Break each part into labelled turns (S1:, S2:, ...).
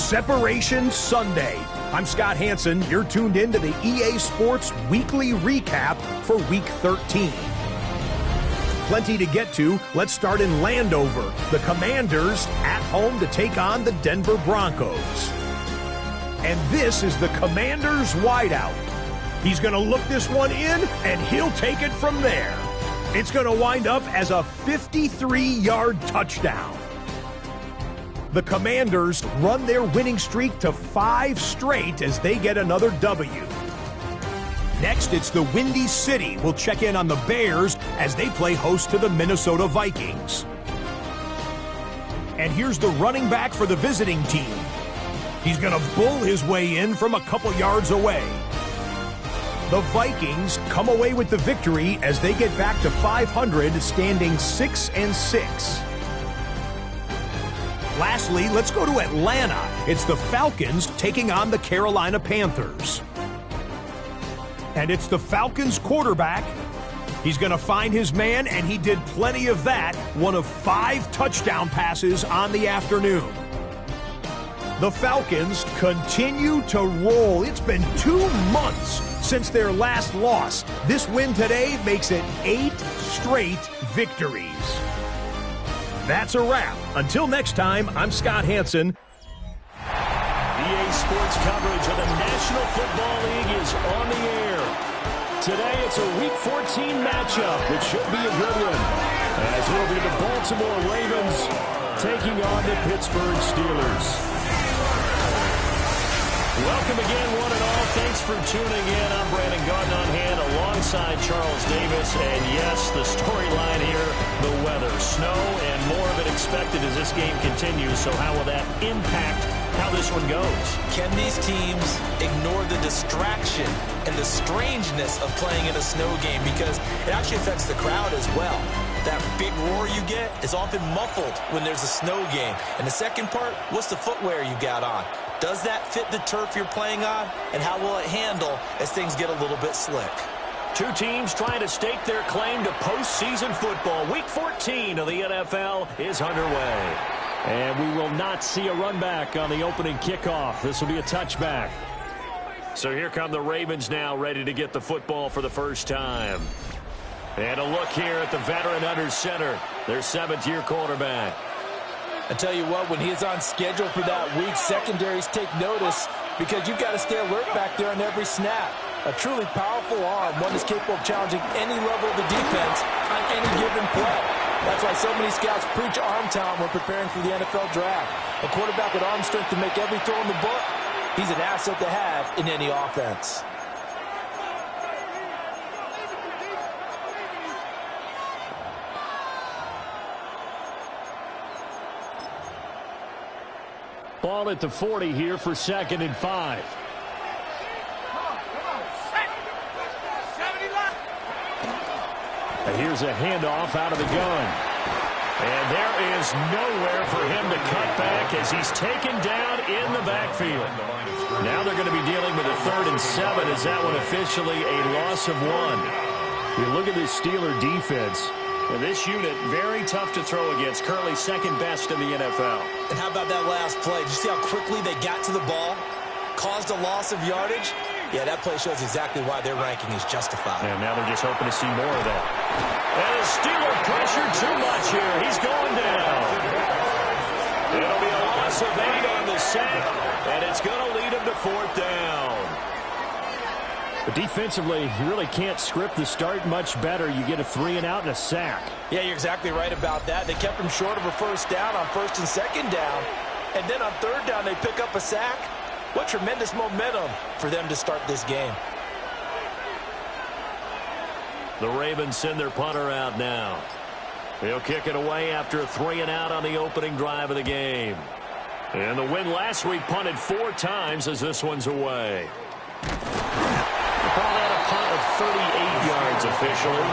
S1: Separation Sunday. I'm Scott Hansen. You're tuned in to the EA Sports Weekly Recap for Week 13. Plenty to get to. Let's start in Landover. The Commanders at home to take on the Denver Broncos. And this is the Commanders wideout. He's going to look this one in, and he'll take it from there. It's going to wind up as a 53-yard touchdown. The Commanders run their winning streak to 5 straight as they get another W. Next, it's the Windy City. We'll check in on the Bears as they play host to the Minnesota Vikings. And here's the running back for the visiting team. He's going to bull his way in from a couple yards away. The Vikings come away with the victory as they get back to 500, standing 6-6. Lastly, let's go to Atlanta. It's the Falcons taking on the Carolina Panthers. And it's the Falcons quarterback. He's going to find his man, and he did plenty of that. One of 5 touchdown passes on the afternoon. The Falcons continue to roll. It's been 2 months since their last loss. This win today makes it 8 straight victories. That's a wrap. Until next time, I'm Scott Hansen.
S2: EA Sports coverage of the National Football League is on the air. Today, it's a Week 14 matchup. It should be a good one, as will be the Baltimore Ravens taking on the Pittsburgh Steelers. Welcome again, one and all. Thanks for tuning in. I'm Brandon Gardner on hand alongside Charles Davis. And yes, the storyline here, the weather, snow, and more of it expected as this game continues. So how will that impact how this one goes?
S3: Can these teams ignore the distraction and the strangeness of playing in a snow game? Because it actually affects the crowd as well. That big roar you get is often muffled when there's a snow game. And the second part, what's the footwear you got on? Does that fit the turf you're playing on? And how will it handle as things get a little bit slick?
S2: 2 teams trying to stake their claim to postseason football. Week 14 of the NFL is underway. And we will not see a run back on the opening kickoff. This will be a touchback. So here come the Ravens now, ready to get the football for the first time. And a look here at the veteran under center, their 7th-year quarterback.
S3: I tell you what, when he's on schedule for that week, secondaries take notice because you've got to stay alert back there on every snap. A truly powerful arm, one that's capable of challenging any level of the defense on any given play. That's why so many scouts preach arm talent when preparing for the NFL draft. A quarterback with arm strength to make every throw in the book, he's an asset to have in any offense.
S2: Ball at the 40 here for 2nd and 5. And here's a handoff out of the gun. And there is nowhere for him to cut back as he's taken down in the backfield. Now they're going to be dealing with a 3rd and 7 as that one officially a loss of 1. You look at this Steeler defense. And this unit, very tough to throw against. Currently 2nd best in the NFL.
S3: And how about that last play? Did you see how quickly they got to the ball? Caused a loss of yardage? Yeah, that play shows exactly why their ranking is justified.
S2: And now they're just hoping to see more of that. And the Steeler pressure too much here. He's going down. It'll be a loss of 8 on the sack, and it's going to lead him to 4th down. But defensively, you really can't script the start much better. You get a 3 and out and a sack.
S3: Yeah, you're exactly right about that. They kept him short of a 1st down on 1st and 2nd down. And then on 3rd down, they pick up a sack. What tremendous momentum for them to start this game.
S2: The Ravens send their punter out now. He'll kick it away after a 3 and out on the opening drive of the game. And the win last week punted 4 times as this one's away. Call that a punt of 38 yards officially.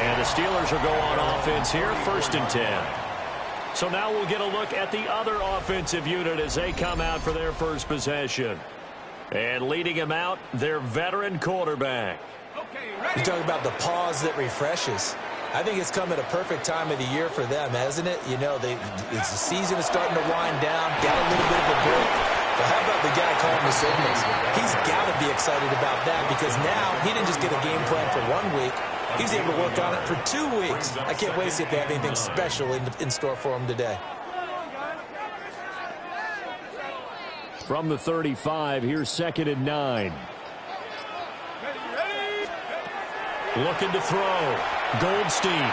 S2: And the Steelers will go on offense here, 1st and 10. So now we'll get a look at the other offensive unit as they come out for their first possession. And leading him out, their veteran quarterback.
S3: You're talking about the pause that refreshes. I think it's come at a perfect time of the year for them, hasn't it? You know, the season is starting to wind down, got a little bit of a break. Well, how about the guy calling the signals? He's got to be excited about that because now he didn't just get a game plan for 1 week. He's able to work on it for 2 weeks. I can't wait to see if they have anything special in store for him today.
S2: From the 35, here's 2nd and 9. Looking to throw. Goldstein.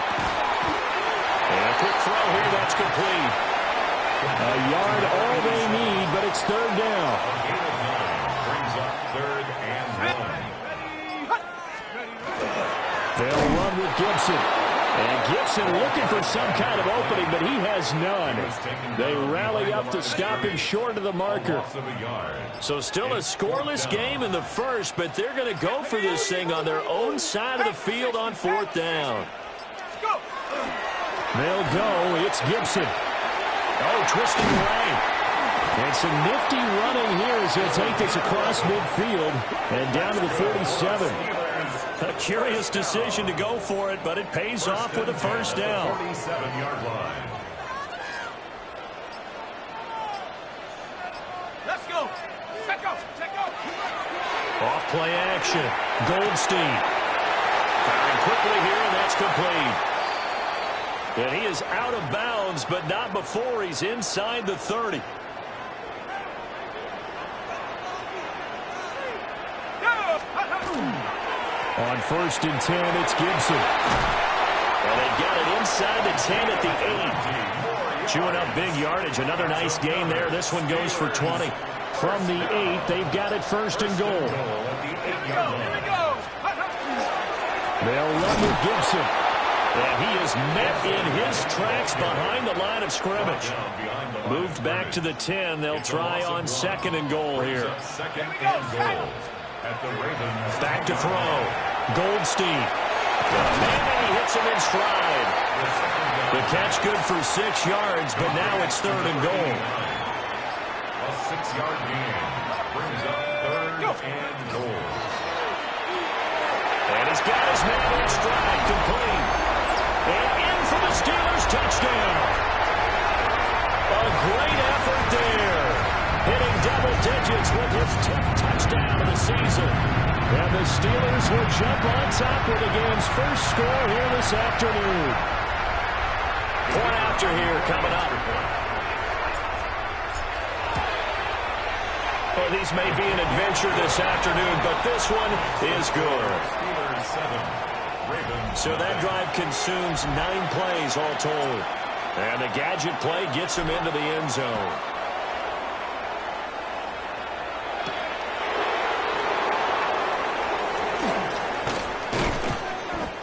S2: And a quick throw here, that's complete. A yard all they need, but it's 3rd down.
S4: Brings up 3rd and 1.
S2: They'll run with Gibson. And Gibson looking for some kind of opening, but he has none. They rally up to stop him short of the marker. So still a scoreless game in the first, but they're going to go for this thing on their own side of the field on 4th down. They'll go. It's Gibson. Oh, twisting away. And some nifty running here as he'll take this across midfield and down to the 47. A curious decision to go for it, but it pays off with a 1st down.
S4: 47-yard line.
S5: Let's go. Check go.
S2: Off play action. Goldstein. Firing quickly here, and that's complete. And he is out of bounds, but not before he's inside the 30. On 1st and 10, it's Gibson. And they've got it inside the 10 at the 8. Chewing up big yardage. Another nice gain there. This one goes for 20. From the 8, they've got it 1st and goal. They'll run with Gibson. And he is met in his tracks behind the line of scrimmage. Moved back to the 10. They'll try on 2nd and goal here.
S4: 2nd and goal.
S2: Back to throw. Goldstein. And he hits him in stride. The catch good for 6 yards, but now it's 3rd and goal.
S4: A 6-yard gain brings up 3rd and goal.
S2: And he's got his man in stride, complete. And in for the Steelers touchdown. A great effort there. Hitting double digits with his 10th touchdown of the season. And the Steelers will jump on top with the game's first score here this afternoon. Point after here coming up. Well, these may be an adventure this afternoon, but this one is good. So that drive consumes 9 plays all told. And the gadget play gets him into the end zone.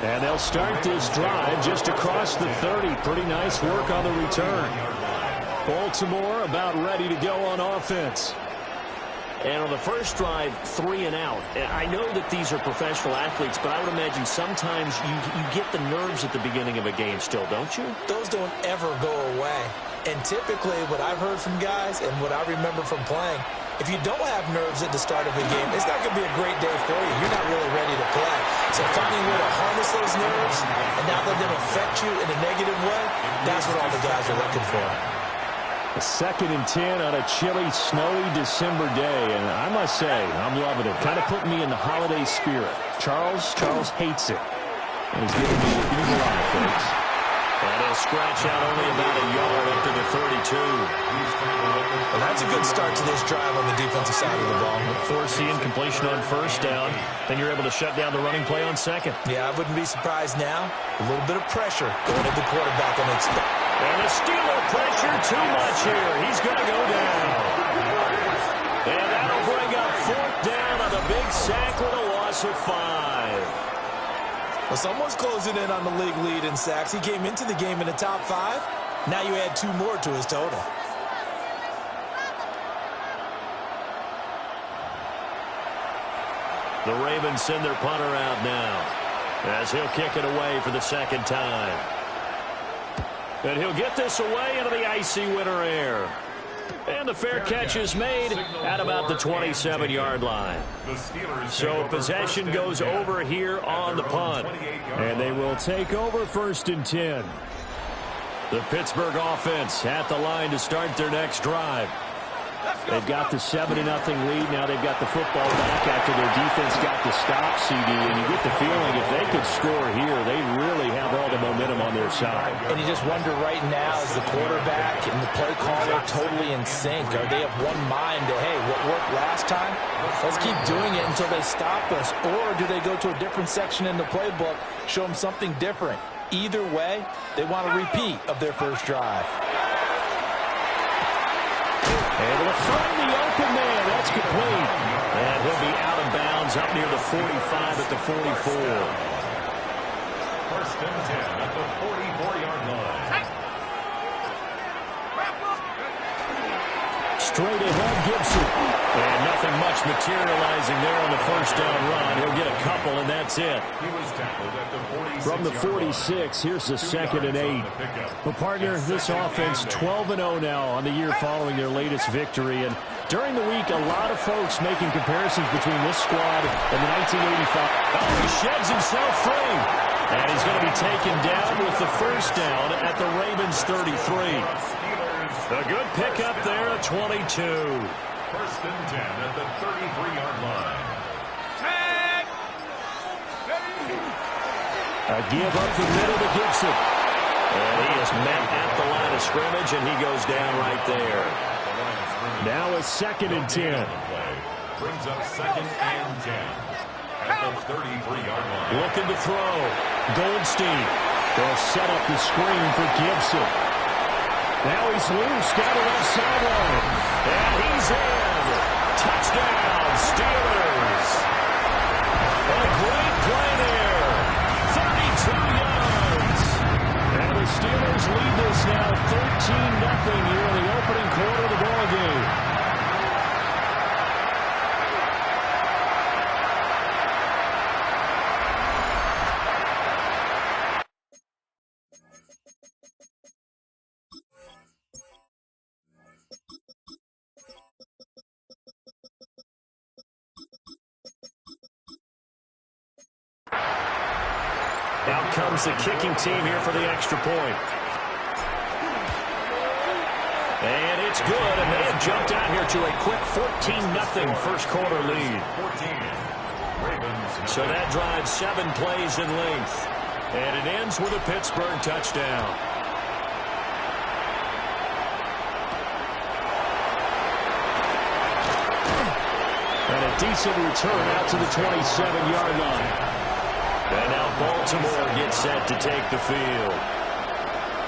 S2: And they'll start this drive just across the 30. Pretty nice work on the return. Baltimore about ready to go on offense. And on the first drive, 3 and out. And I know that these are professional athletes, but I would imagine sometimes you get the nerves at the beginning of a game still, don't you?
S3: Those don't ever go away. And typically what I've heard from guys and what I remember from playing, if you don't have nerves at the start of a game, it's not going to be a great day for you. You're not really ready to play. So finding a way to harness those nerves and not let them affect you in a negative way, that's what all the guys are looking for.
S2: A 2nd and 10 on a chilly, snowy December day, and I must say, I'm loving it. Kind of putting me in the holiday spirit. Charles hates it. And he's giving me the evil eye, folks. And he'll scratch out only about a yard up to the 32.
S3: Well, that's a good start to this drive on the defensive side of the ball.
S2: Forcing completion on 1st down. Then you're able to shut down the running play on 2nd.
S3: Yeah, I wouldn't be surprised now. A little bit of pressure going at the quarterback and expect.
S2: And the Steeler pressure too much here. He's going to go down. And that'll bring up 4th down on the big sack with a loss of 5.
S3: Well, someone's closing in on the league lead in sacks. He came into the game in the top 5. Now you add 2 more to his total.
S2: The Ravens send their punter out now as he'll kick it away for the 2nd time. And he'll get this away into the icy winter air. And the fair catch is made at about the 27-yard line. So possession goes over here on the punt. And they will take over 1st and 10. The Pittsburgh offense at the line to start their next drive. They've got the 7-0 lead. Now they've got the football back after their defense got the stop, CD. And you get the feeling if they could score here, they really have all the momentum on their side.
S3: And you just wonder right now, is the quarterback and the play caller totally in sync? Are they of one mind that, hey, what worked last time, let's keep doing it until they stop us? Or do they go to a different section in the playbook, show them something different? Either way, they want a repeat of their first drive.
S2: Able to find the open man. That's complete. And he'll be out of bounds up near the 45 at the 44.
S4: First and 10 at the 44-yard line.
S2: Straight ahead, Gibson. And nothing much materializing there on the first down run. He'll get a couple, and that's it.
S4: He was tackled at the 46.
S2: From the 46, here's the 2nd and 8. Well, partner, this offense 12-0 now on the year following their latest victory. And during the week, a lot of folks making comparisons between this squad and the 1985. Oh, he sheds himself free. And he's going to be taken down with the first down at the Ravens 33. A good pickup there at 22.
S4: First and 10 at the 33-yard line.
S2: A give up the middle to Gibson. And he is met at the line of scrimmage, and he goes down right there. Now a 2nd and 10.
S4: Brings up 2nd and 10 at the 33-yard line.
S2: Looking to throw. Goldstein. They'll set up the screen for Gibson. Now he's loose down the left sideline. And he's in. Touchdown, Steelers. A great play there. 32 yards. And the Steelers lead this now 13-0 here in the opening quarter of the ball game. Out comes the kicking team here for the extra point. And it's good, and they have jumped out here to a quick 14-0 first quarter lead.
S4: 14.
S2: So that drives 7 plays in length. And it ends with a Pittsburgh touchdown. And a decent return out to the 27-yard line. And now Baltimore gets set to take the field.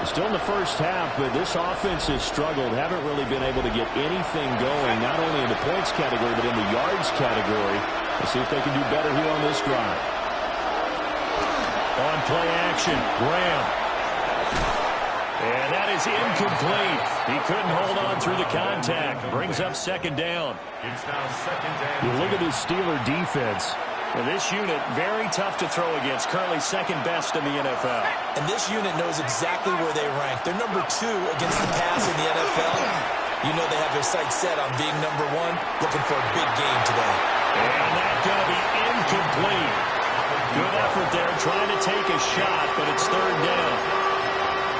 S2: Still in the first half, but this offense has struggled. Haven't really been able to get anything going, not only in the points category, but in the yards category. Let's see if they can do better here on this drive. On play action, Graham. And that is incomplete. He couldn't hold on through the contact. Brings up 2nd down.
S4: It's now 2nd down.
S2: You look at this Steeler defense. And this unit, very tough to throw against. Currently 2nd best in the NFL.
S3: And this unit knows exactly where they rank. They're number 2 against the pass in the NFL. You know they have their sights set on being number 1, looking for a big game today.
S2: And that's going to be incomplete. Good effort there, trying to take a shot, but it's 3rd down.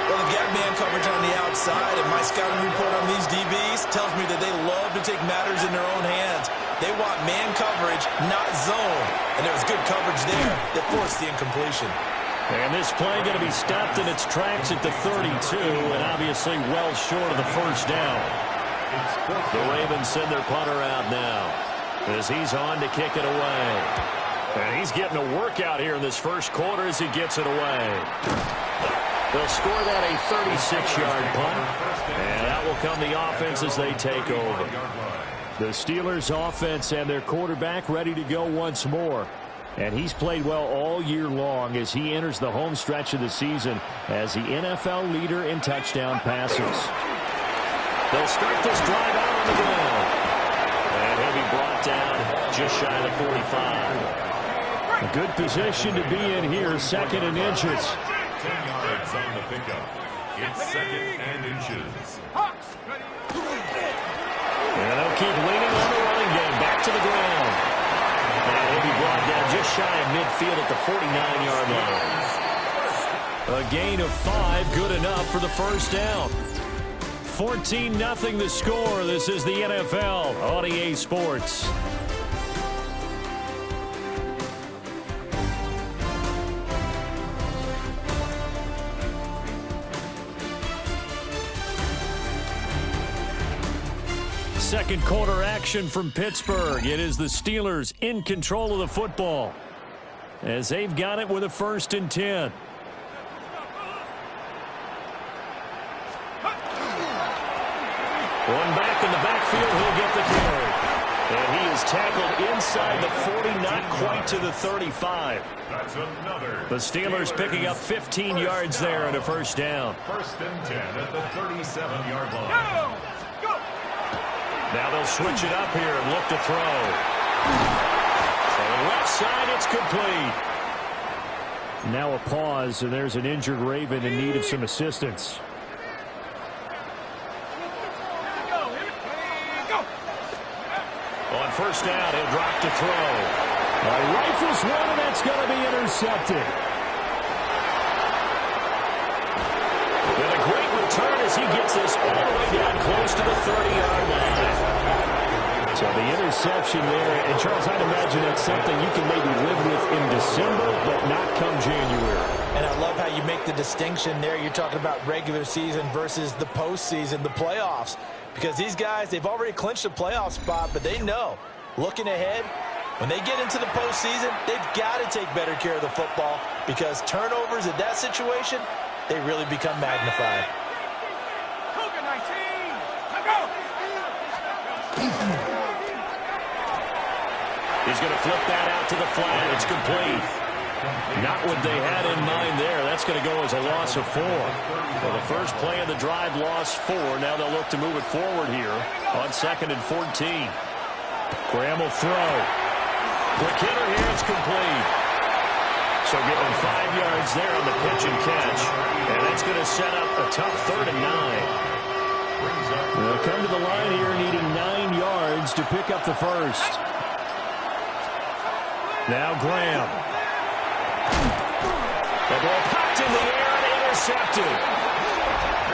S3: Well, they've got man coverage on the outside, and my scouting report on these DBs tells me that they love to take matters in their own hands. They want man coverage, not zone. And there was good coverage there that forced the incompletion.
S2: And this play going to be stopped in its tracks at the 32, and obviously well short of the first down. The Ravens send their punter out now as he's on to kick it away. And he's getting a workout here in this first quarter as he gets it away. They'll score that a 36-yard punt, and out will come the offense as they take over. The Steelers offense and their quarterback ready to go once more. And he's played well all year long as he enters the home stretch of the season as the NFL leader in touchdown passes. They'll start this drive out on the ground. And he'll be brought down just shy of the 45. A good position to be in here, 2nd and inches.
S4: 10 yards on the pickup. It's 2nd and inches.
S2: And they'll keep leaning on the running game. Back to the ground. And he'll be brought down just shy of midfield at the 49-yard line. A gain of 5, good enough for the first down. 14-0 the score. This is the NFL on EA Sports. Second quarter action from Pittsburgh. It is the Steelers in control of the football as they've got it with a 1st and 10. One back in the backfield, he'll get the carry. And he is tackled inside the 40, not quite to the 35.
S4: That's another.
S2: The Steelers picking up 15 yards there and a 1st down.
S4: 1st and 10 at the 37-yard line.
S5: Go!
S2: Now they'll switch it up here and look to throw. To the left side, it's complete. Now a pause, and there's an injured Raven in need of some assistance. On 1st down, he'll drop to throw. Rifles one, and that's going to be intercepted. And a great return as he gets this all the way down close to the 30-yard line. So the interception there, and Charles, I'd imagine that's something you can maybe live with in December, but not come January.
S3: And I love how you make the distinction there. You're talking about regular season versus the postseason, the playoffs. Because these guys, they've already clinched a playoff spot, but they know, looking ahead, when they get into the postseason, they've got to take better care of the football because turnovers in that situation, they really become magnified.
S5: Cougar 19! Let go!
S2: He's going to flip that out to the flat. It's complete. Not what they had in mind there. That's going to go as a loss of 4. Well, the first play of the drive lost 4. Now they'll look to move it forward here on 2nd and 14. Graham will throw. Quick hitter here. It's complete. So getting 5 yards there on the pitch and catch. And that's going to set up a tough 3rd and 9. They'll come to the line here needing 9 yards to pick up the first. Now Graham. The ball popped in the air and intercepted.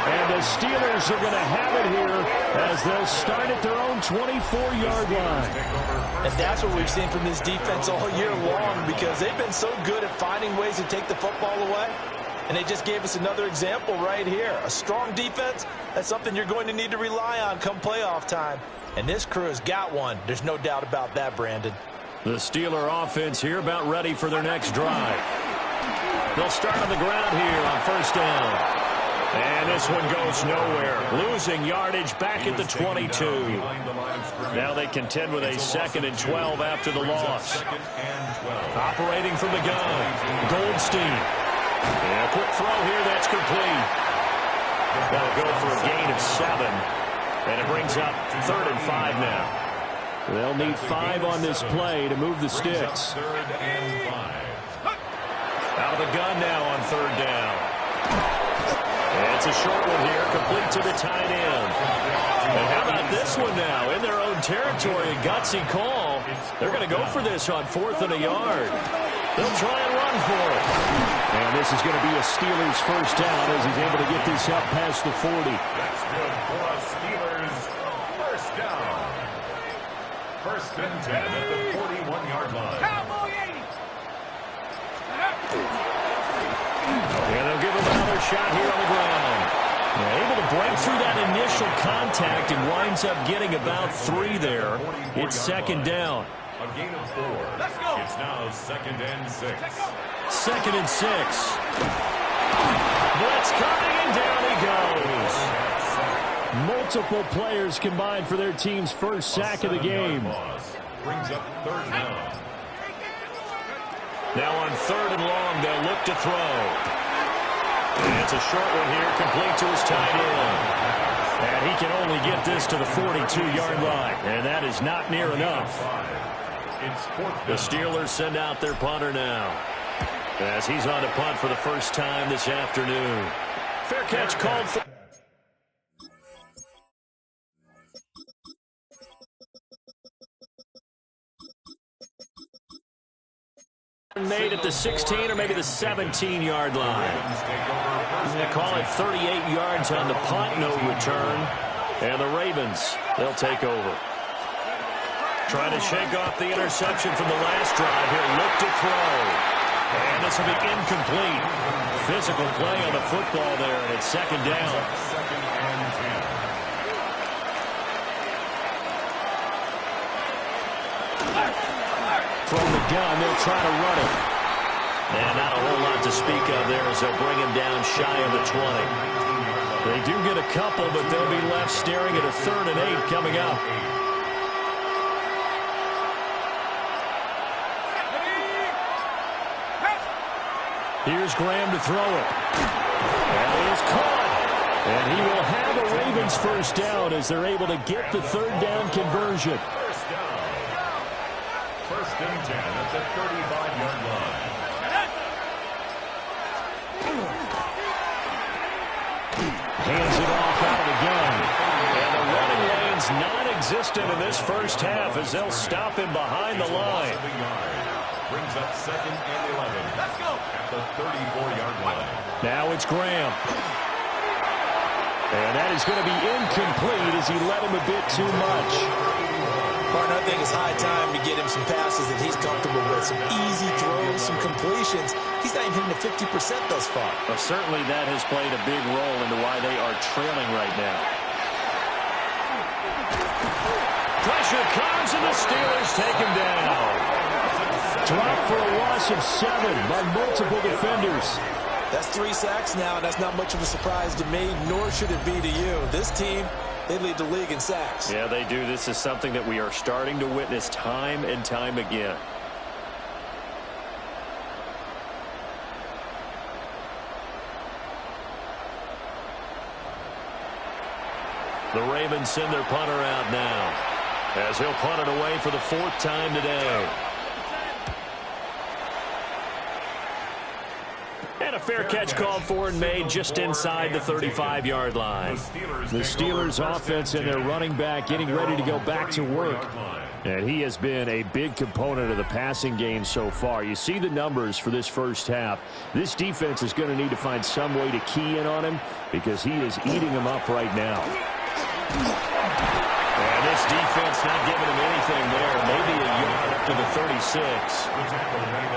S2: And the Steelers are going to have it here as they'll start at their own 24-yard line.
S3: And that's what we've seen from this defense all year long because they've been so good at finding ways to take the football away. And they just gave us another example right here. A strong defense, that's something you're going to need to rely on come playoff time. And this crew has got one. There's no doubt about that, Brandon.
S2: The Steeler offense here about ready for their next drive. They'll start on the ground here on 1st down. And this one goes nowhere. Losing yardage back at the 22. Now they contend with a 2nd and 12 after the loss. Operating from the gun, Goldstein. And a quick throw here, that's complete. That'll go for a gain of 7. And it brings up 3rd and 5 now. They'll need 5 on this play to move the sticks. Out of the gun now on 3rd down. And it's a short one here, complete to the tight end. And how about this one now? In their own territory, a gutsy call. They're going to go for this on 4th and a yard. They'll try and run for it. And this is going to be a Steelers 1st down as he's able to get this up past the 40.
S4: That's good for a Steelers 1st down. 1st and 10 at the 41-yard line.
S5: Cowboy 80!
S2: And they'll give him another shot here on the ground. They're able to break through that initial contact and winds up getting about 3 there. It's 2nd down.
S4: A gain of 4.
S5: Let's go.
S4: It's now 2nd and 6.
S2: 2nd and 6. Blitz coming, and down he goes. Multiple players combined for their team's first sack of the game.
S4: Brings up 3rd down.
S2: Now on 3rd and long, they'll look to throw. And it's a short one here, complete to his tight end. And he can only get this to the 42-yard line. And that is not near enough. The Steelers send out their punter now, as he's on to punt for the first time this afternoon. Fair catch called for. Made at the 16 or maybe the 17-yard line. They call it 38 yards on the punt, no return. And the Ravens, they'll take over. Trying to shake off the interception from the last drive here. Look to throw. And this will be incomplete. Physical play on the football there, and it's second down. From the gun, they'll try to run it. And not a whole lot to speak of there as they'll bring him down shy of the 20. They do get a couple, but they'll be left staring at a 3rd and 8 coming up. Here's Graham to throw it. And it is caught. And he will have a Ravens first down as they're able to get the 3rd down conversion.
S4: First down. 1st and 10 at the 35-yard line.
S2: Hands it off out of the gun. And the running lane's non-existent in this first half as they'll stop him behind the line.
S4: Brings up 2nd and 11.
S5: Let's go.
S4: At the 34-yard line.
S2: Now it's Graham. And that is going to be incomplete as he led him a bit too much.
S3: Martin, I think it's high time to get him some passes that he's comfortable with. Some easy throws, some completions. He's not even hitting the 50% thus far.
S2: Well, certainly that has played a big role into why they are trailing right now. Pressure comes and the Steelers take him down. Dropped for a loss of 7 by multiple defenders.
S3: That's 3 sacks now, and that's not much of a surprise to me, nor should it be to you. This team, they lead the league in sacks.
S2: Yeah, they do. This is something that we are starting to witness time and time again. The Ravens send their punter out now as he'll punt it away for the 4th time today. And a fair catch called for and made just inside the 35-yard line. The Steelers offense and their running back getting ready to go back to work. And he has been a big component of the passing game so far. You see the numbers for this first half. This defense is going to need to find some way to key in on him because he is eating them up right now. And this defense not giving him anything there. Maybe a yard up to the 36.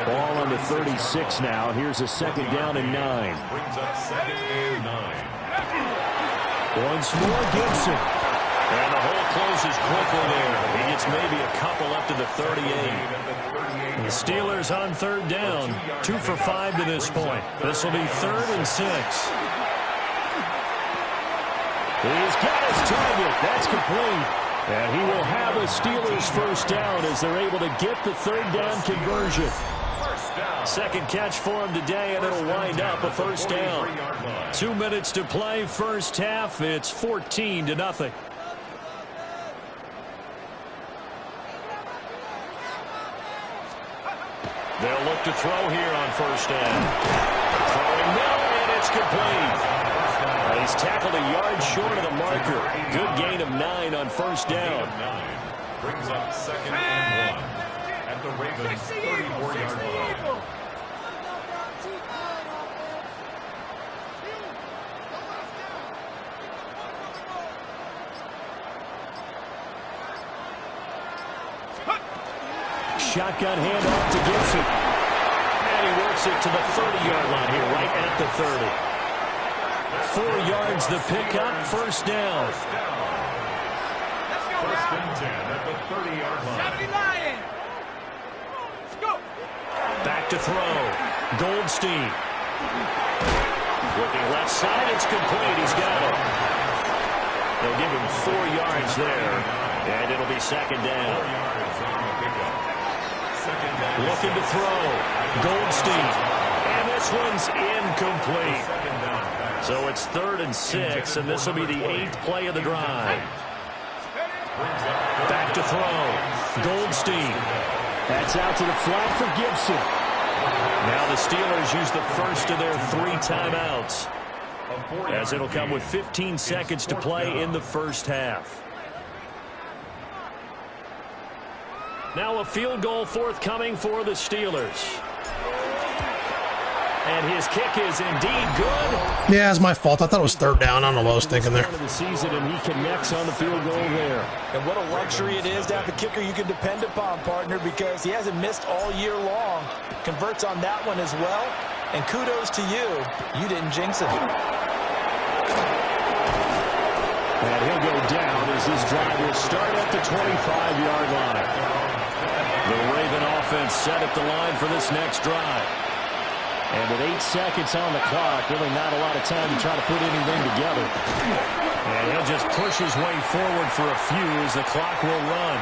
S2: Ball on the 36 now. Here's a 2nd down and 9.
S4: Brings up 2nd and 9.
S2: Once more, Gibson. And the hole closes quickly there. He gets maybe a couple up to the 38. The Steelers on 3rd down. 2 for 5 to this point. This will be 3rd and 6. He's got his target. That's complete. And he will have a Steelers first down as they're able to get the 3rd down conversion. 2nd catch for him today, and it'll wind up a first down. 2 minutes to play, first half. It's 14-0. They'll look to throw here on first down. Throwing now, and it's complete. He's tackled a yard short of the marker. Good gain of 9 on first down.
S4: Brings up 2nd and 1 at the Ravens' 34-yard line.
S2: Shotgun handoff to Gibson. And he works it to the 30-yard line here, right at the 30. 4 yards the pickup, first down.
S4: 1st and 10 at the 30-yard line.
S5: 79. Let's go.
S2: Back to throw. Goldstein. Looking left side, it's complete. He's got it. They'll give him 4 yards there, and it'll be 2nd down. Looking to throw. Goldstein. And this one's incomplete. So it's 3rd and 6, and this will be the 8th play of the drive. Back to throw. Goldstein. That's out to the flat for Gibson. Now the Steelers use the first of their 3 timeouts, as it'll come with 15 seconds to play in the first half. Now a field goal forthcoming for the Steelers. And his kick is indeed good.
S6: Yeah, it's my fault. I thought it was third down. I don't know what I was thinking there.
S2: The season, and he connects on the field goal there.
S3: And what a luxury it is to have a kicker you can depend upon, partner, because he hasn't missed all year long. Converts on that one as well. And kudos to you. You didn't jinx it.
S2: And he'll go down as this drive will start at the 25-yard line. The Raven offense set at the line for this next drive. And with 8 seconds on the clock, really not a lot of time to try to put anything together. And he'll just push his way forward for a few as the clock will run.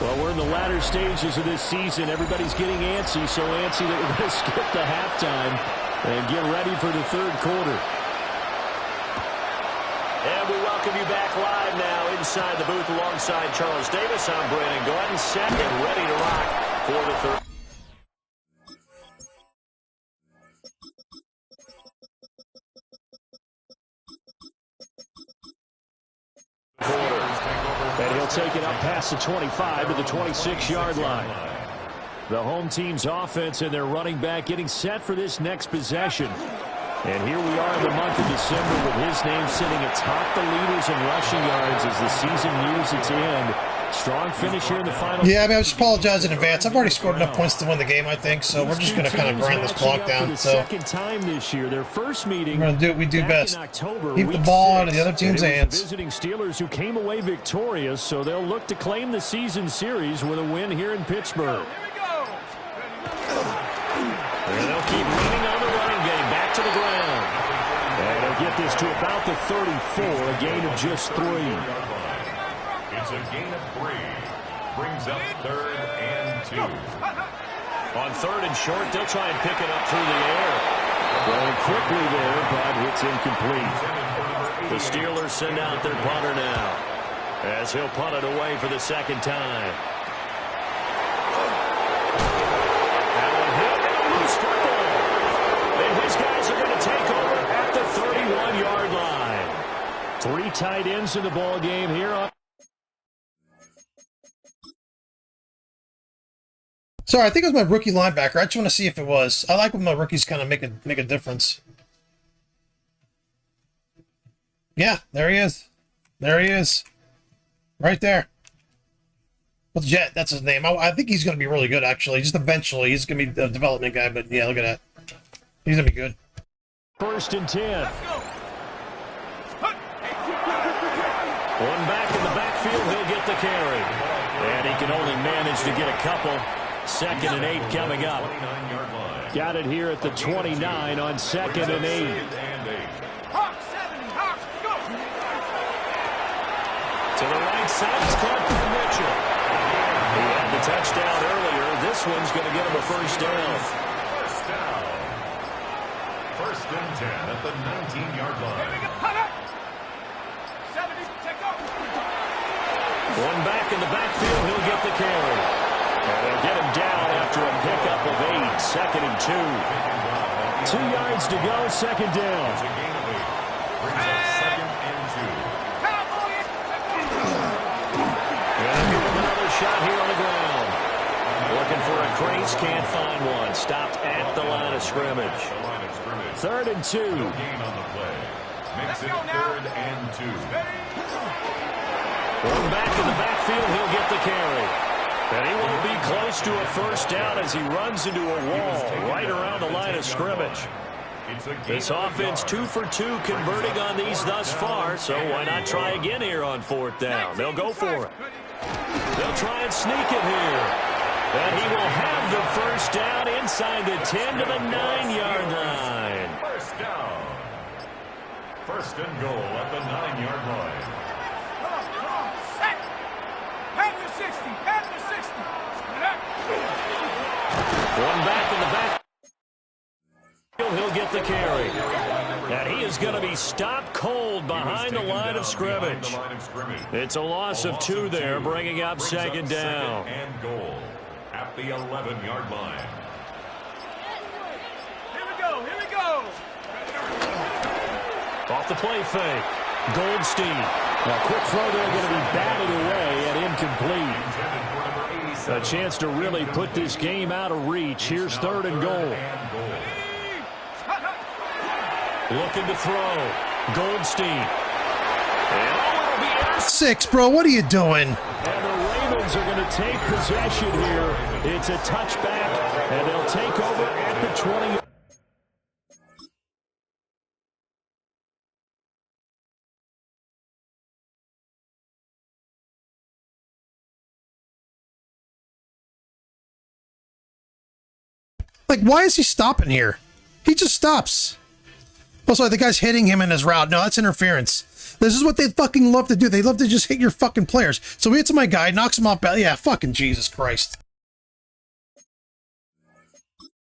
S2: Well, we're in the latter stages of this season. Everybody's getting antsy, so antsy that we're going to skip the halftime and get ready for the third quarter. And we welcome you back live now inside the booth alongside Charles Davis. I'm Brandon Gordon, set and ready to rock for the third. And he'll take it up past the 25 to the 26-yard line. The home team's offense and their running back getting set for this next possession. And here we are in the month of December with his name sitting atop the leaders in rushing yards as the season nears its end. Strong finish here in the final.
S6: Yeah, I mean, I just apologize in advance. I've already scored enough points to win the game, I think, so we're just going to kind of grind this clock down. So
S2: second time this year, their first meeting.
S6: We're going to do what we do best.
S2: October,
S6: keep the ball out of the other team's hands.
S2: Visiting Steelers who came away victorious, so they'll look to claim the season series with a win here in Pittsburgh. And they'll keep leaning on the running game back to the ground. And they'll get this to about the 34, a gain of just 3.
S4: It's a gain of 3. Brings up 3rd and 2.
S2: On 3rd and short, they'll try and pick it up through the air. Going quickly there, but it's incomplete. The Steelers send out their punter now as he'll punt it away for the second time. And his guys are going to take over at the 31-yard line. 3 tight ends in the ball game here.
S6: Sorry, I think it was my rookie linebacker. I just want to see if it was. I like when my rookies kind of make a difference. Yeah, there he is. There he is. Right there. Well, Jet, that's his name. I think he's going to be really good, actually. Just eventually. He's going to be the development guy, but yeah, look at that. He's going to be good.
S2: 1st and 10. One back in the backfield, he'll get the carry. And he can only manage to get a couple. 2nd and 8 coming up. Got it here at the 29 on 2nd and 8. To the right side, it's caught by Mitchell. He had the touchdown earlier. This one's going to get him a first down.
S4: First down. 1st and 10 at the 19-yard line.
S2: One back in the backfield, he'll get the carry. And they'll get him down after a pickup of 8. 2nd and 2. 2 yards to go, 2nd down.
S4: Brings up 2nd and 2.
S2: And give him another shot here on the ground. Looking for a crease, can't find one. Stopped at the line of scrimmage. 3rd and 2.
S4: No gain on the play. Makes it 3rd and 2.
S2: One back in the backfield, he'll get the carry. And he won't be close to a first down as he runs into a wall right around the line of scrimmage. This offense 2 for 2 converting on these thus far, so why not try again here on 4th down? They'll go for it. They'll try and sneak it here. And he will have the first down inside the 10 to the 9-yard line.
S4: First down. 1st and goal at the 9-yard line.
S2: One back in the back. He'll get the carry. And he is going to be stopped cold behind the line of scrimmage. It's a loss of 2 there, bringing up 2nd down.
S4: And goal at the 11-yard line.
S5: Here we go.
S2: Off the play fake. Goldstein. A quick throw there going to be batted away and incomplete.
S4: Intended for number 86,
S2: A chance to really put this game out of reach. Here's 3rd and goal. Looking to throw. Goldstein. And
S6: 6, bro. What are you doing?
S2: And the Ravens are going to take possession here. It's a touchback, and they'll take over at the 20.
S6: Like, why is he stopping here? He just stops. Also, the guy's hitting him in his route. No, that's interference. This is what they fucking love to do. They love to just hit your fucking players. So he hits my guy, knocks him off. Yeah, fucking Jesus Christ.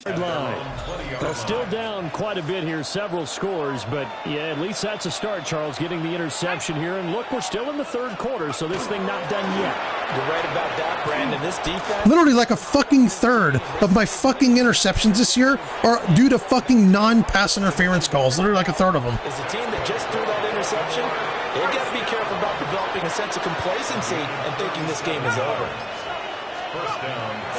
S2: They're still down quite a bit here, several scores, but yeah, at least that's a start, Charles, getting the interception here. And look, we're still in the 3rd quarter, so this thing not done yet.
S3: You're right about that, Brandon. This defense...
S6: Literally like a fucking third of my fucking interceptions this year are due to fucking non-pass interference calls. Literally like a third of them.
S3: As a team that just threw that interception, they've got to be careful about developing a sense of complacency and thinking this game is over.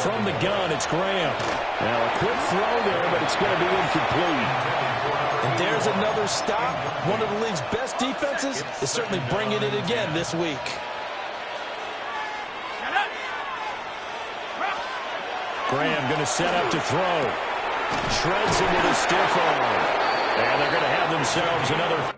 S2: From the gun, it's Graham. Now a quick throw there, but it's going to be incomplete.
S3: And there's another stop. One of the league's best defenses is certainly bringing it again this week.
S2: Graham going to set up to throw. Shreds him with a stiff arm. And they're going to have themselves another...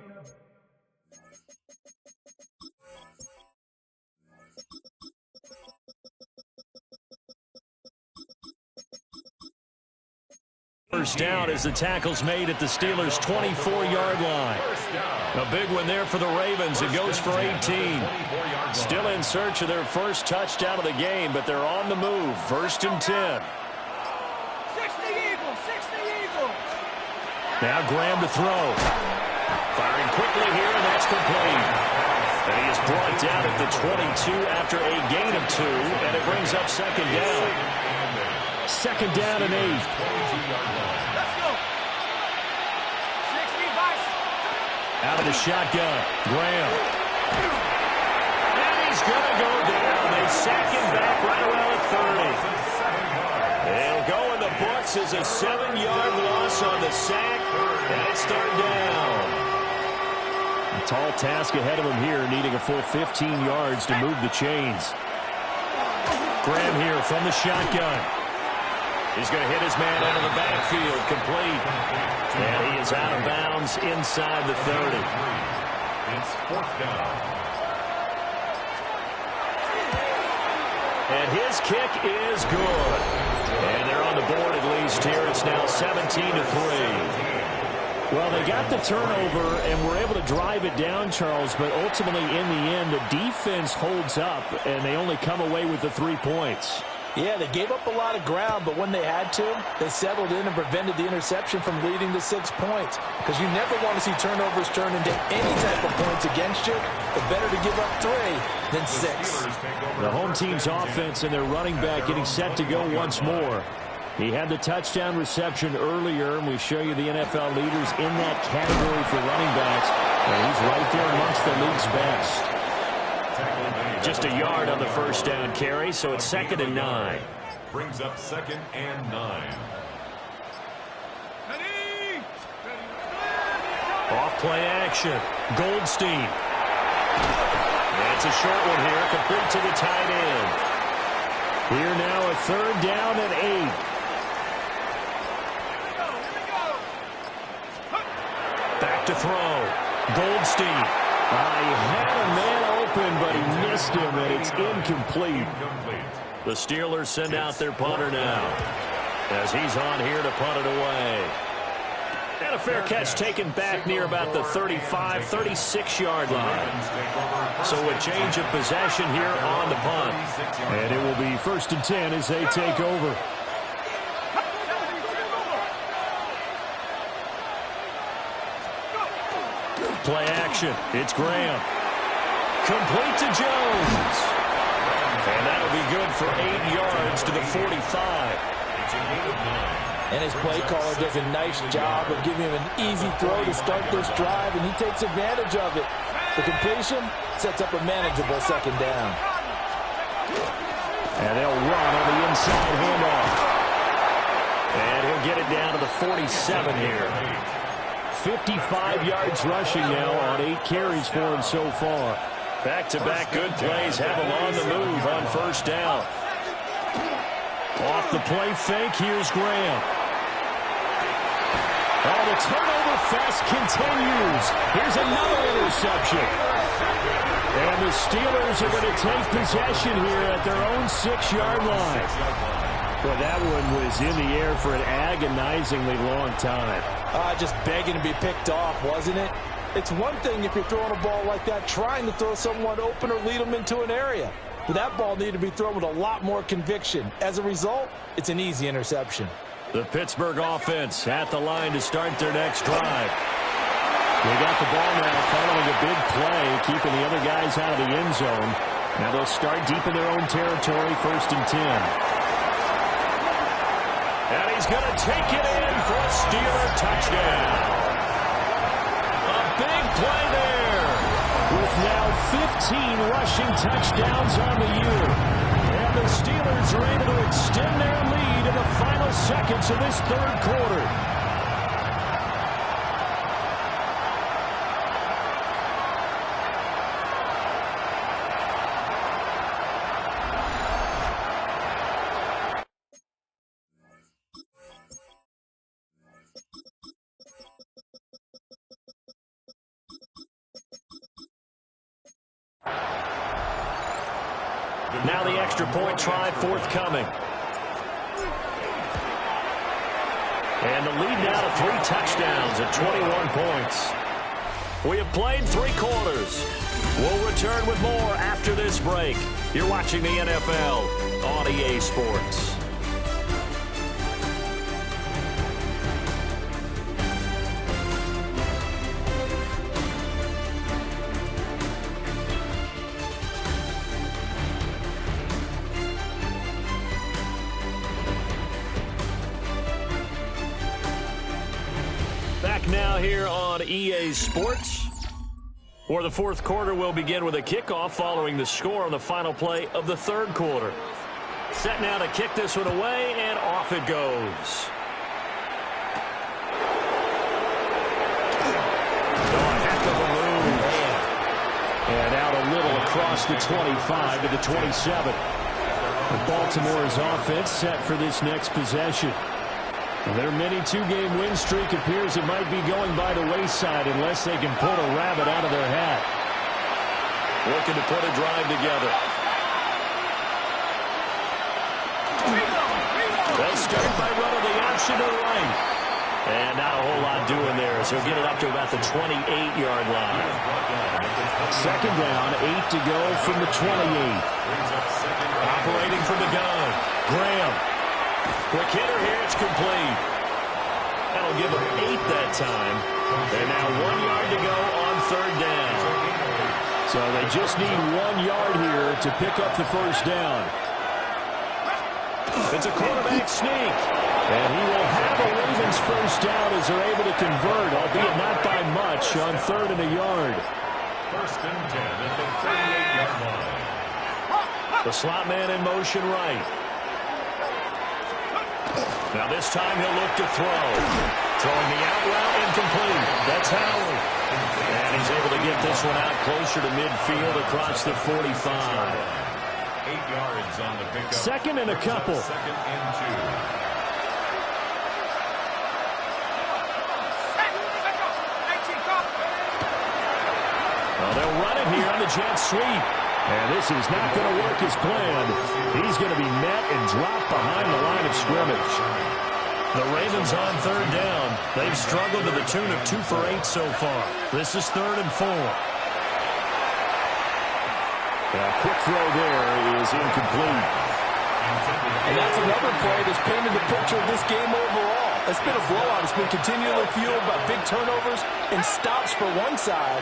S2: First down as the tackle's made at the Steelers' 24-yard line. A big one there for the Ravens. It goes for 18. Still in search of their first touchdown of the game, but they're on the move. 1st and 10.
S5: 60 Eagles, 60 Eagles.
S2: Now Graham to throw. Firing quickly here, and that's complete. And he is brought down at the 22 after a gain of 2, and it brings up 2nd down. 2nd down and 8.
S5: Let's go. 60 vice.
S2: Out of the shotgun, Graham. And he's going to go down. They sack him back right around the 30. It'll go in the books as a 7-yard loss on the sack, and it's 3rd down. A tall task ahead of him here, needing a full 15 yards to move the chains. Graham here from the shotgun. He's going to hit his man into the backfield, complete. And he is out of bounds inside the 30.
S4: It's 4th down.
S2: And his kick is good. And they're on the board at least here. It's now 17-3. Well, they got the turnover and were able to drive it down, Charles, but ultimately in the end, the defense holds up, and they only come away with the 3 points.
S3: Yeah, they gave up a lot of ground, but when they had to, they settled in and prevented the interception from leading to 6 points. Because you never want to see turnovers turn into any type of points against you. But better to give up 3 than 6.
S2: The home team's offense and their running back getting set to go once more. He had the touchdown reception earlier, and we show you the NFL leaders in that category for running backs. And he's right there amongst the league's best. Just a yard on the first down carry, so it's 2nd and 9.
S4: Brings up 2nd and 9.
S5: Ready.
S2: Off play action. Goldstein. That's a short one here, complete to the tight end. Here now a 3rd down and 8. Back to throw. Goldstein. He had a man open, but he missed him, and it's incomplete. The Steelers send out their punter now, as he's on here to punt it away. And a fair catch taken back near about the 35, 36-yard line. So a change of possession here on the punt. And it will be 1st and 10 as they take over. Play action. It's Graham. Complete to Jones. And that'll be good for 8 yards to the 45.
S3: And his play caller does a nice job of giving him an easy throw to start this drive, and he takes advantage of it. The completion sets up a manageable 2nd down.
S2: And they'll run on the inside handoff. And he'll get it down to the 47 here. 55 yards rushing now on 8 carries for him so far. Back-to-back good plays have him on the move on first down. Off the play fake, here's Graham. Oh, the turnover fest continues. Here's another interception. And the Steelers are going to take possession here at their own 6-yard line. Well, that one was in the air for an agonizingly long time.
S3: Just begging to be picked off, wasn't it? It's one thing if you're throwing a ball like that, trying to throw someone open or lead them into an area. But that ball needed to be thrown with a lot more conviction. As a result, it's an easy interception.
S2: The Pittsburgh offense at the line to start their next drive. They got the ball now following a big play, keeping the other guys out of the end zone. Now they'll start deep in their own territory, 1st and 10. And he's going to take it in for a Steeler touchdown. A big play there with now 15 rushing touchdowns on the year. And the Steelers are able to extend their lead in the final seconds of this 3rd quarter. Now the extra point try forthcoming. And the lead now to 3 touchdowns at 21 points. We have played 3 quarters. We'll return with more after this break. You're watching the NFL on EA Sports. Now here on EA Sports, where the 4th quarter will begin with a kickoff following the score on the final play of the 3rd quarter. Set now to kick this one away, and off it goes. Oh, a heck of a move. And out a little across the 25 to the 27. Baltimore's offense set for this next possession. Their mini 2-game win streak appears it might be going by the wayside unless they can pull a rabbit out of their hat. Looking to put a drive together. They'll start by running the option to the right. And not a whole lot doing there, so he'll get it up to about the 28-yard line. 2nd down, 8 to go from the 28. Operating from the gun, Graham. Quick hitter here, it's complete. That'll give them 8 that time. And now 1 yard to go on 3rd down. So they just need 1 yard here to pick up the 1st down. It's a quarterback sneak. And he will have a Ravens 1st down as they're able to convert, albeit not by much, on 3rd and a yard.
S4: 1st and 10 at the 38-yard line.
S2: The slot man in motion right. Now this time he'll look to throw. Throwing the out route incomplete. That's Howard. And he's able to get this one out closer to midfield across the 45.
S4: 8 yards on the pickup.
S2: 2nd and a couple.
S4: 2nd and 2.
S2: Well, they'll run it here on the jet sweep. And this is not going to work as planned. He's going to be met and dropped behind the line of scrimmage. The Ravens on 3rd down. They've struggled to the tune of 2 for 8 so far. This is 3rd and 4. A quick throw there is incomplete.
S3: And that's another play that's painted the picture of this game overall. It's been a blowout. It's been continually fueled by big turnovers and stops for one side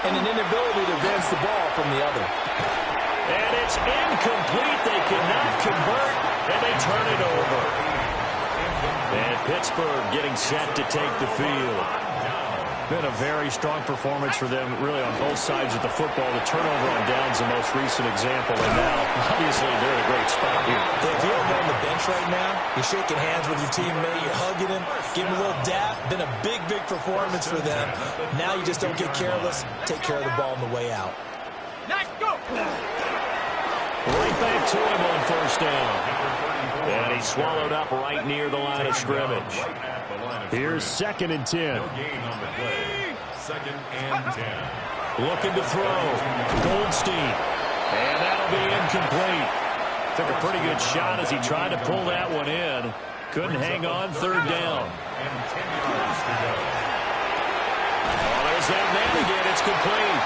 S3: and an inability to advance the ball from the other.
S2: And it's incomplete. They cannot convert, and they turn it over. And Pittsburgh getting set to take the field. Been a very strong performance for them, really, on both sides of the football. The turnover on downs, the most recent example, and now, obviously, they're in a great spot here.
S3: If you're on the bench right now, you're shaking hands with your teammate, you're hugging him, giving him a little dap. Been a big, big performance for them. Now you just don't get careless. Take care of the ball on the way out.
S5: Let's go.
S2: Right back to him on first down. And he's swallowed up right near the line of scrimmage. Here's 2nd and 10.
S4: No gain on the play. 2nd and 10.
S2: Looking to throw. Goldstein. And that'll be incomplete. Took a pretty good shot as he tried to pull that one in. Couldn't hang on. 3rd down.
S4: And 10 yards to go.
S2: Oh, there's that man again. It's complete.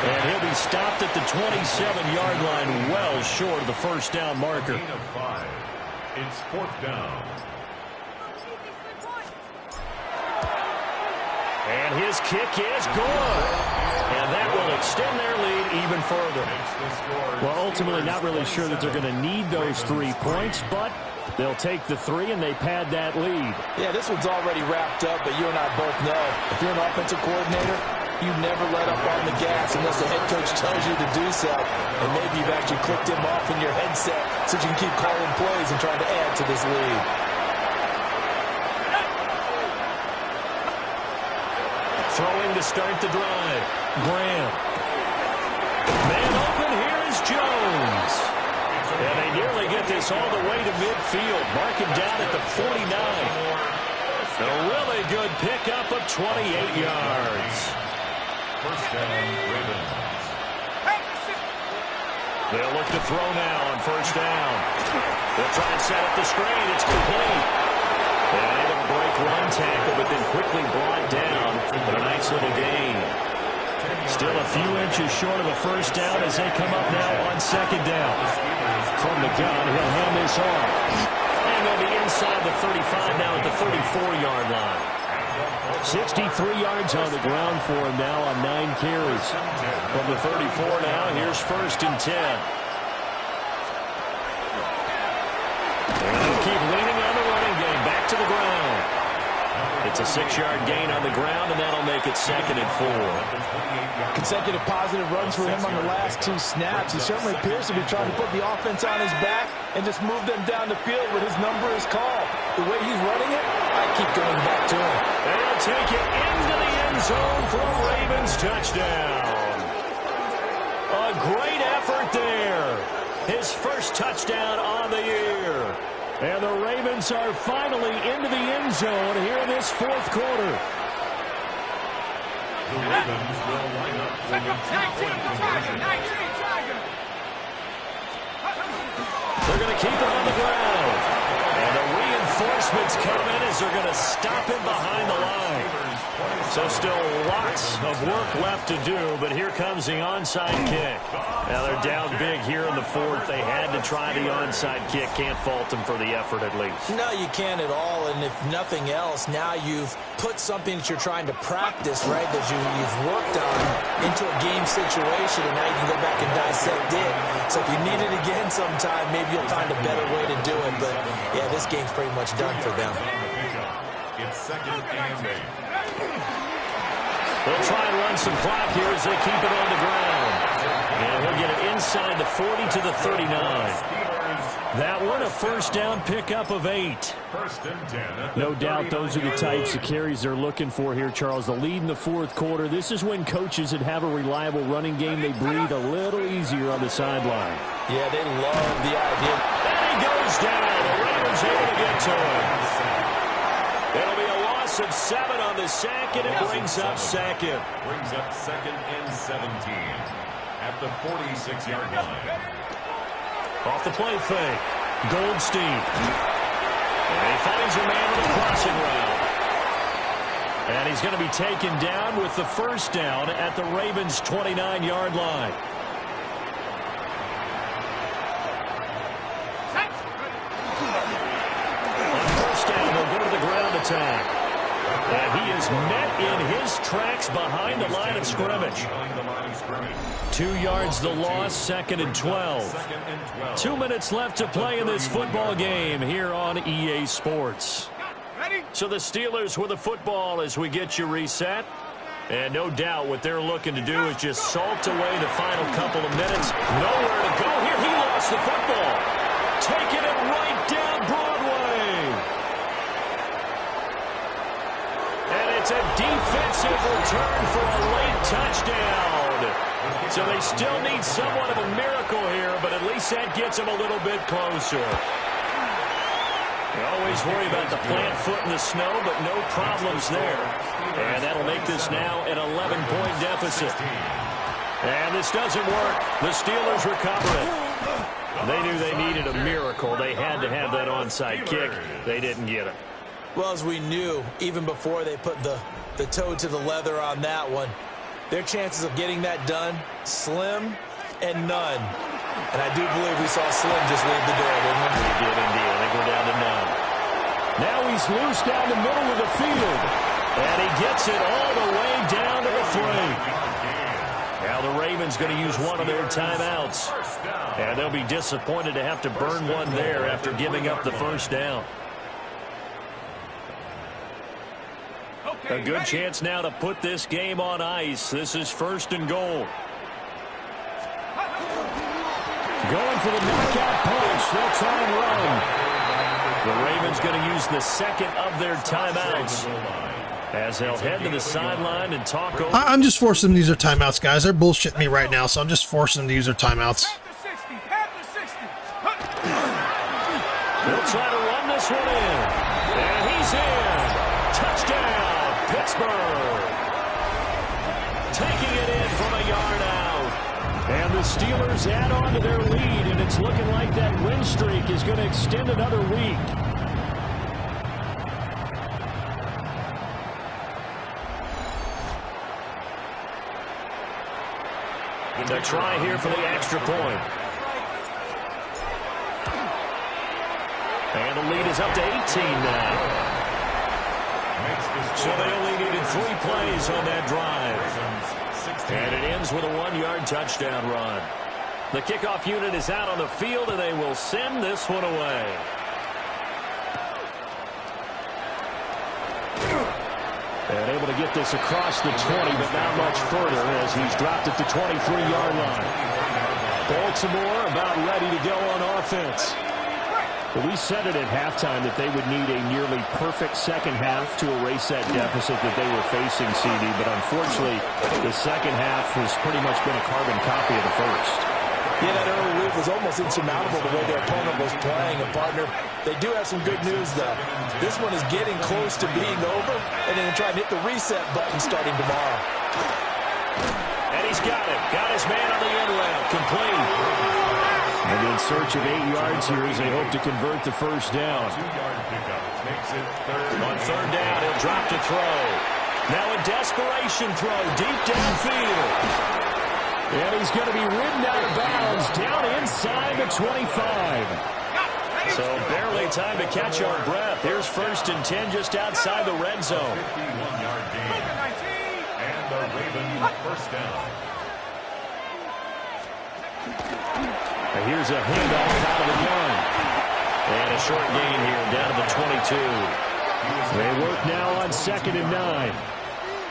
S2: And he'll be stopped at the 27-yard line, well short of the first down marker.
S4: Gain of 5. It's 4th down.
S2: And his kick is good. And that will extend their lead even further. Well, ultimately, not really sure that they're going to need those 3 points, but they'll take the 3 and they pad that lead.
S3: Yeah, this one's already wrapped up, but you and I both know if you're an offensive coordinator, you never let up on the gas unless the head coach tells you to do so. And maybe you've actually clicked him off in your headset so you can keep calling plays and trying to add to this lead.
S2: Throwing to start the drive. Graham. Man open, here is Jones. And they nearly get this all the way to midfield. Mark him down at the 49. A really good pickup of 28 yards.
S4: First down, Ravens.
S2: They'll look to throw now on first down. They'll try and set up the screen. It's complete. And able to break one tackle, but then quickly brought down. But a nice little gain. Still a few inches short of a first down as they come up now on 2nd down. From the gun, he'll hand this off. And they'll be inside the 35 now at the 34-yard line. 63 yards on the ground for him now on 9 carries. From the 34 now, here's 1st and 10. And they'll keep leaning on the running game. Back to the ground. It's a 6-yard gain on the ground, and that'll make it 2nd and 4.
S3: Consecutive positive runs for him on the last 2 snaps. He certainly appears to be trying to put the offense on his back and just move them down the field when his number is called. The way he's running it, I keep going back to him.
S2: They'll take it into the end zone for a Ravens touchdown. A great effort there. His first touchdown on the year. And the Ravens are finally into the end zone here in this 4th quarter.
S4: The Ravens will line up for the 2-point conversion.
S2: They're going to keep it on the ground. And the reinforcements come in as they're going to stop him behind the line. So still lots of work left to do, but here comes the onside kick. Now they're down big here in the 4th. They had to try the onside kick. Can't fault them for the effort at least.
S3: No, you can't at all, and if nothing else, now you've put something that you're trying to practice, right, that you've worked on into a game situation, and now you can go back and dissect it. So if you need it again sometime, maybe you'll find a better way to do it, but yeah, this game's pretty much done for them.
S4: It's 2nd and 8.
S2: They'll try and run some clock here as they keep it on the ground. And he'll get it inside the 40 to the 39. That one a first down pickup of 8.
S4: 1st and 10.
S2: No doubt those are the types of carries they're looking for here, Charles. The lead in the 4th quarter. This is when coaches that have a reliable running game, they breathe a little easier on the sideline.
S3: Yeah, they love the idea.
S2: And he goes down. The Ravens able to get to him. It'll be a loss of 7 on the sack, and it brings up 2nd.
S4: Brings up 2nd and 17 at the 46-yard line.
S2: Off the play fake. Goldstein. And he finds a man with a crossing route. And he's going to be taken down with the first down at the Ravens' 29-yard line. Attack. And he is met in his tracks behind the line of scrimmage. 2 yards the loss, 2nd and 12. 2 minutes left to play in this football game here on EA Sports. So the Steelers with the football as we get you reset. And no doubt what they're looking to do is just salt away the final couple of minutes. Nowhere to go here. He lost the football. Taking it right down Broadway. And it's a defensive return for a late touchdown. So they still need somewhat of a miracle here, but at least that gets them a little bit closer. You always worry about the plant foot in the snow, but no problems there. And that'll make this now an 11-point deficit. And this doesn't work. The Steelers recover it. They knew they needed a miracle. They had to have that onside kick. They didn't get it.
S3: Well, as we knew, even before they put the toe to the leather on that one, their chances of getting that done, slim and none. And I do believe we saw Slim just leave the door, didn't we?
S2: We did indeed. I think we're down to none. Now he's loose down the middle of the field. And he gets it all the way down to the 3. Now the Ravens going to use one of their timeouts. And they'll be disappointed to have to burn one there after giving up the first down. A good chance now to put this game on ice. This is 1st and goal. Going for the knockout punch. They'll try and run. The Ravens going to use the second of their timeouts as they'll head to the sideline and talk over.
S6: I'm just forcing them to use their timeouts, guys. They're bullshitting me right now, so I'm just forcing them to use their timeouts.
S2: They'll try to run this one in. And he's in. Touchdown, Pittsburgh. Taking it in from a yard out. And the Steelers add on to their lead, and it's looking like that win streak is going to extend another week. The try here for the extra point. And the lead is up to 18 now. So they only needed 3 plays on that drive. And it ends with a 1-yard touchdown run. The kickoff unit is out on the field, and they will send this one away. And able to get this across the 20, but not much further as he's dropped at the 23-yard line. Baltimore about ready to go on offense. Well, we said it at halftime that they would need a nearly perfect second half to erase that deficit that they were facing, CD. But unfortunately, the second half has pretty much been a carbon copy of the first.
S3: Yeah, that early lead was almost insurmountable the way their opponent was playing. And, partner, they do have some good news, though. This one is getting close to being over, and then try and hit the reset button starting tomorrow.
S2: And he's got it. Got his man on the end route. Complete. And in search of 8 yards here as they hope to convert the first down.
S4: 2-yard pickup makes it 3rd.
S2: On 3rd down, he'll drop to throw. Now a desperation throw deep downfield. And he's going to be ridden out of bounds down inside the 25. So barely time to catch our breath. Here's 1st and 10 just outside the red zone.
S4: 51-yard gain. And the Ravens first down.
S2: Here's a handoff out of the gun. And a short gain here down to the 22. They work now on 2nd and 9.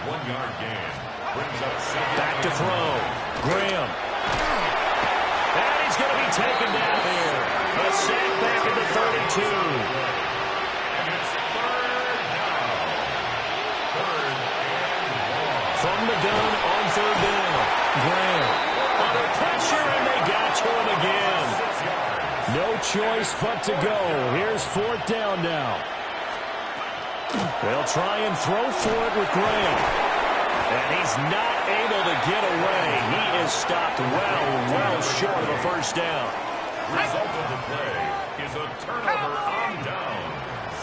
S4: 1-yard gain. Brings up 2nd.
S2: Back to throw. Graham. And he's going to be taken down here. A sack back at the 32.
S4: And it's 3rd down. 3rd and long.
S2: From the gun on 3rd down. Graham. Under pressure, and they got to him again. No choice but to go. Here's 4th down now. They'll try and throw for it with Graham. And he's not able to get away. He is stopped well short of a first down.
S4: Result of the play is a turnover on downs.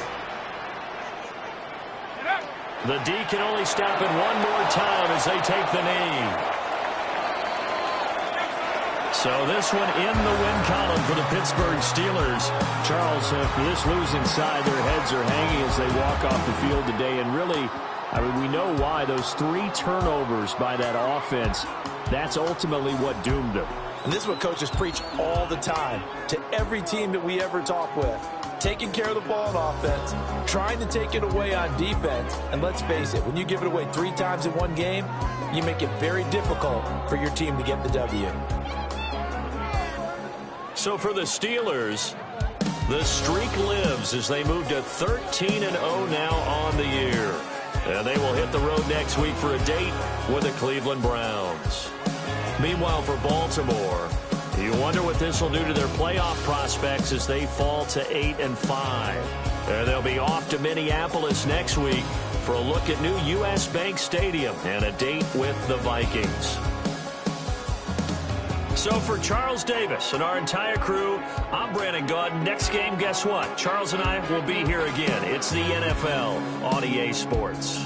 S2: The D can only stop it one more time as they take the knee. So this one in the win column for the Pittsburgh Steelers. Charles, for this losing side, their heads are hanging as they walk off the field today. And really, I mean, we know why. Those 3 turnovers by that offense, that's ultimately what doomed them.
S3: And this is what coaches preach all the time to every team that we ever talk with. taking care of the ball on offense, trying to take it away on defense, and let's face it, when you give it away 3 times in one game, you make it very difficult for your team to get the W.
S2: So for the Steelers, the streak lives as they move to 13-0 now on the year. And they will hit the road next week for a date with the Cleveland Browns. Meanwhile, for Baltimore, you wonder what this will do to their playoff prospects as they fall to 8-5. And they'll be off to Minneapolis next week for a look at new U.S. Bank Stadium and a date with the Vikings. So for Charles Davis and our entire crew, I'm Brandon Gaudin. Next game, guess what? Charles and I will be here again. It's the NFL on EA Sports.